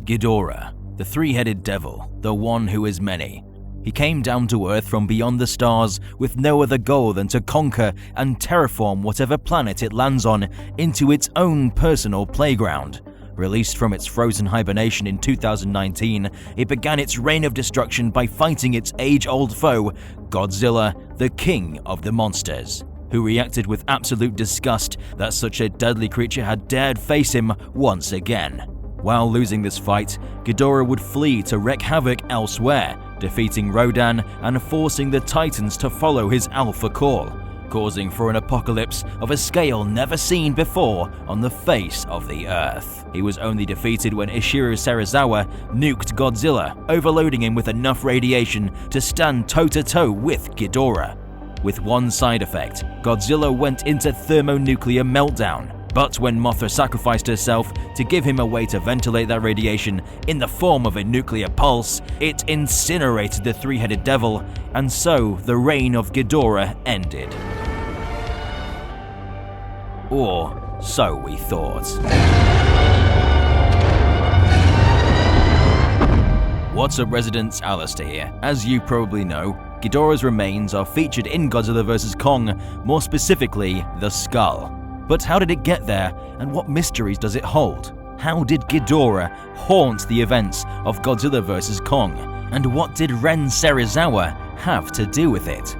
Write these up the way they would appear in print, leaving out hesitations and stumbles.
Ghidorah, the three-headed devil, the one who is many. He came down to Earth from beyond the stars with no other goal than to conquer and terraform whatever planet it lands on into its own personal playground. Released from its frozen hibernation in 2019, it began its reign of destruction by fighting its age-old foe, Godzilla, the king of the monsters, who reacted with absolute disgust that such a deadly creature had dared face him once again. While losing this fight, Ghidorah would flee to wreak havoc elsewhere, defeating Rodan and forcing the Titans to follow his alpha call, causing for an apocalypse of a scale never seen before on the face of the Earth. He was only defeated when Ren Serizawa nuked Godzilla, overloading him with enough radiation to stand toe-to-toe with Ghidorah. With one side effect, Godzilla went into thermonuclear meltdown. But when Mothra sacrificed herself to give him a way to ventilate that radiation in the form of a nuclear pulse, it incinerated the three-headed devil, and so the reign of Ghidorah ended. Or so we thought. What's up, residents? Alistair here. As you probably know, Ghidorah's remains are featured in Godzilla vs. Kong, more specifically, the skull. But how did it get there, and what mysteries does it hold? How did Ghidorah haunt the events of Godzilla vs. Kong? And what did Ren Serizawa have to do with it?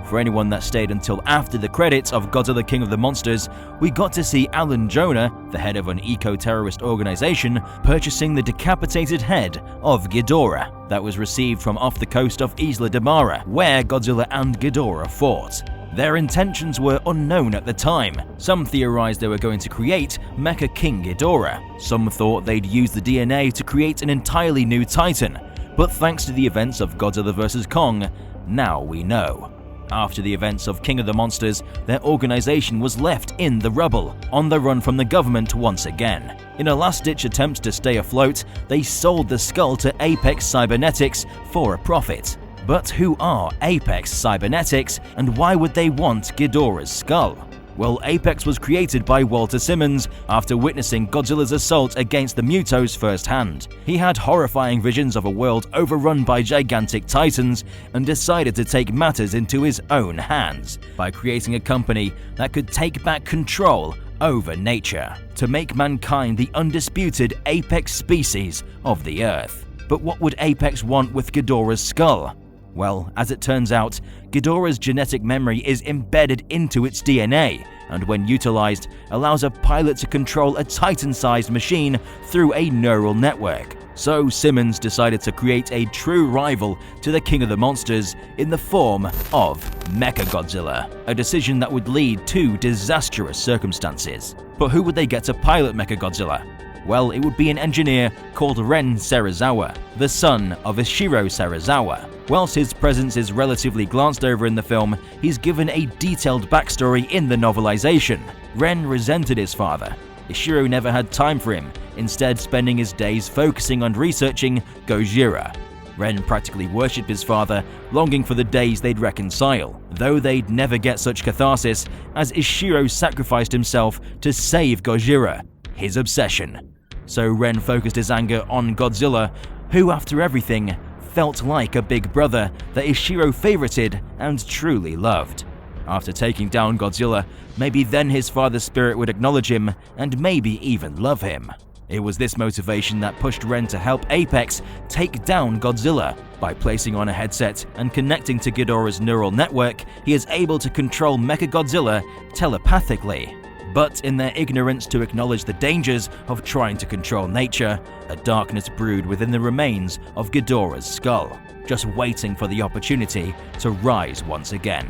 For anyone that stayed until after the credits of Godzilla King of the Monsters, we got to see Alan Jonah, the head of an eco-terrorist organization, purchasing the decapitated head of Ghidorah that was received from off the coast of Isla de Mara, where Godzilla and Ghidorah fought. Their intentions were unknown at the time. Some theorized they were going to create Mecha King Ghidorah. Some thought they'd use the DNA to create an entirely new Titan. But thanks to the events of Godzilla vs. Kong, now we know. After the events of King of the Monsters, their organization was left in the rubble, on the run from the government once again. In a last-ditch attempt to stay afloat, they sold the skull to Apex Cybernetics for a profit. But who are Apex Cybernetics, and why would they want Ghidorah's skull? Well, Apex was created by Walter Simmons after witnessing Godzilla's assault against the Mutos firsthand. He had horrifying visions of a world overrun by gigantic titans and decided to take matters into his own hands by creating a company that could take back control over nature, to make mankind the undisputed apex species of the Earth. But what would Apex want with Ghidorah's skull? Well, as it turns out, Ghidorah's genetic memory is embedded into its DNA, and when utilized, allows a pilot to control a Titan-sized machine through a neural network. So Simmons decided to create a true rival to the King of the Monsters in the form of Mechagodzilla, a decision that would lead to disastrous circumstances. But who would they get to pilot Mechagodzilla? Well, it would be an engineer called Ren Serizawa, the son of Ren Serizawa. Whilst his presence is relatively glanced over in the film, he's given a detailed backstory in the novelization. Ren resented his father. Ishiro never had time for him, instead spending his days focusing on researching Gojira. Ren practically worshipped his father, longing for the days they'd reconcile, though they'd never get such catharsis as Ishiro sacrificed himself to save Gojira, his obsession. So Ren focused his anger on Godzilla, who, after everything, felt like a big brother that Ishiro favorited and truly loved. After taking down Godzilla, maybe then his father's spirit would acknowledge him and maybe even love him. It was this motivation that pushed Ren to help Apex take down Godzilla. By placing on a headset and connecting to Ghidorah's neural network, he is able to control Mechagodzilla telepathically. But in their ignorance to acknowledge the dangers of trying to control nature, a darkness brewed within the remains of Ghidorah's skull, just waiting for the opportunity to rise once again.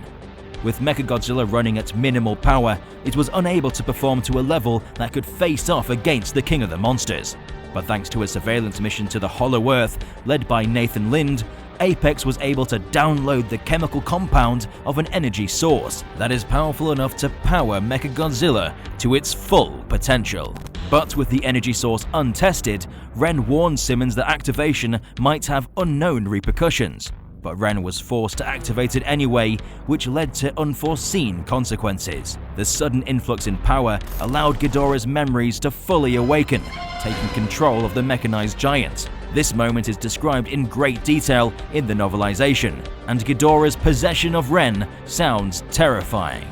With Mechagodzilla running at minimal power, it was unable to perform to a level that could face off against the King of the Monsters. But thanks to a surveillance mission to the Hollow Earth, led by Nathan Lind, Apex was able to download the chemical compound of an energy source that is powerful enough to power Mechagodzilla to its full potential. But with the energy source untested, Ren warned Simmons that activation might have unknown repercussions. but Ren was forced to activate it anyway, which led to unforeseen consequences. The sudden influx in power allowed Ghidorah's memories to fully awaken, taking control of the mechanized giant. This moment is described in great detail in the novelization, and Ghidorah's possession of Ren sounds terrifying.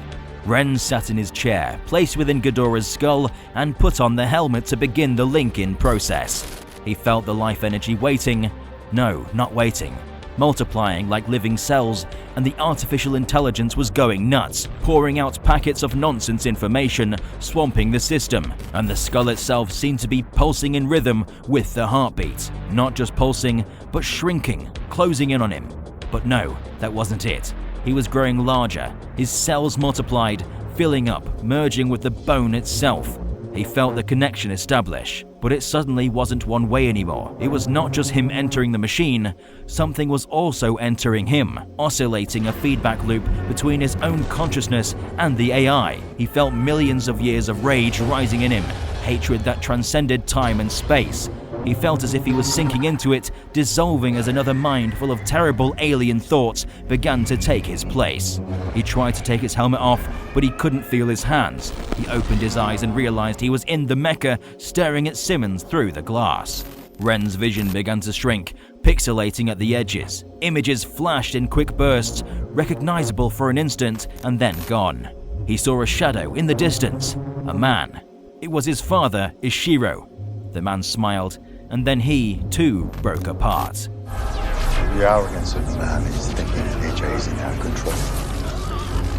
Ren sat in his chair, placed within Ghidorah's skull, and put on the helmet to begin the link-in process. He felt the life energy waiting. No, not waiting. Multiplying like living cells, and the artificial intelligence was going nuts, pouring out packets of nonsense information, swamping the system, and the skull itself seemed to be pulsing in rhythm with the heartbeat. Not just pulsing, but shrinking, closing in on him. But no, that wasn't it. He was growing larger, his cells multiplied, filling up, merging with the bone itself. He felt the connection establish, but it suddenly wasn't one way anymore. It was not just him entering the machine, something was also entering him, oscillating a feedback loop between his own consciousness and the AI. He felt millions of years of rage rising in him, hatred that transcended time and space. He felt as if he was sinking into it, dissolving as another mind full of terrible alien thoughts began to take his place. He tried to take his helmet off, but he couldn't feel his hands. He opened his eyes and realized he was in the mecha, staring at Simmons through the glass. Ren's vision began to shrink, pixelating at the edges. Images flashed in quick bursts, recognizable for an instant and then gone. He saw a shadow in the distance, a man. It was his father, Ishiro. The man smiled, and then he, too, broke apart. The arrogance of man is thinking his nature is in our control,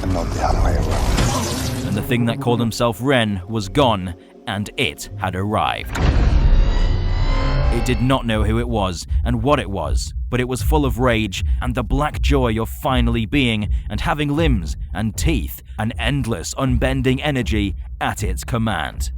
and not the other way around. And the thing that called himself Ren was gone, and it had arrived. It did not know who it was and what it was, but it was full of rage and the black joy of finally being and having limbs and teeth, an endless, unbending energy at its command.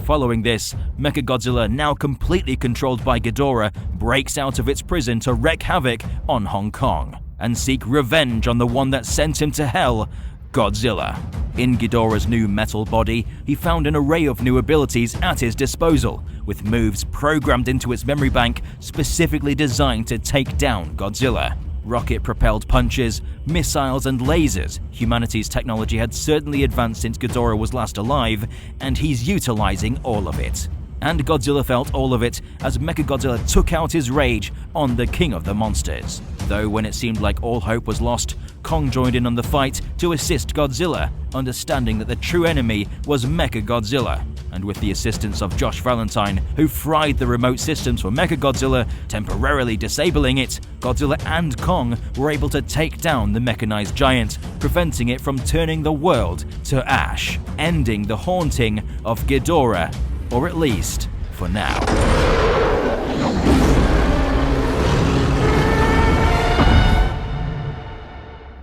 Following this, Mechagodzilla, now completely controlled by Ghidorah, breaks out of its prison to wreak havoc on Hong Kong and seek revenge on the one that sent him to hell, Godzilla. In Ghidorah's new metal body, he found an array of new abilities at his disposal, with moves programmed into its memory bank specifically designed to take down Godzilla. Rocket-propelled punches, missiles and lasers. Humanity's technology had certainly advanced since Ghidorah was last alive, and he's utilizing all of it. And Godzilla felt all of it as Mechagodzilla took out his rage on the king of the monsters. Though when it seemed like all hope was lost, Kong joined in on the fight to assist Godzilla, understanding that the true enemy was Mechagodzilla. And with the assistance of Josh Valentine, who fried the remote systems for Mechagodzilla, temporarily disabling it, Godzilla and Kong were able to take down the mechanized giant, preventing it from turning the world to ash, ending the haunting of Ghidorah, or at least for now.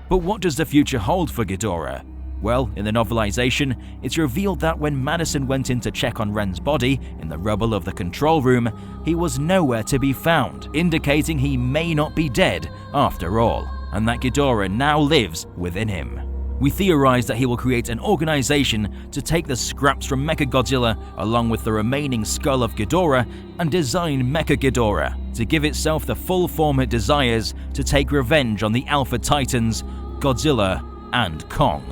But what does the future hold for Ghidorah? Well, in the novelization, it's revealed that when Madison went in to check on Ren's body in the rubble of the control room, he was nowhere to be found, indicating he may not be dead after all, and that Ghidorah now lives within him. We theorize that he will create an organization to take the scraps from Mechagodzilla along with the remaining skull of Ghidorah and design Mechaghidorah to give itself the full form it desires to take revenge on the Alpha Titans, Godzilla and Kong.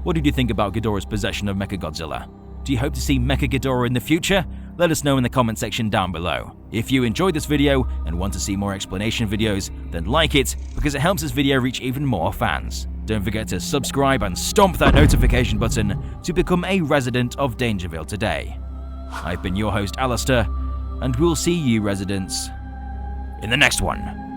What did you think about Ghidorah's possession of Mechagodzilla? Do you hope to see Mechaghidorah in the future? Let us know in the comment section down below. If you enjoyed this video and want to see more explanation videos, then like it because it helps this video reach even more fans. Don't forget to subscribe and stomp that notification button to become a resident of DangerVille today. I've been your host Alistair, and we'll see you residents in the next one.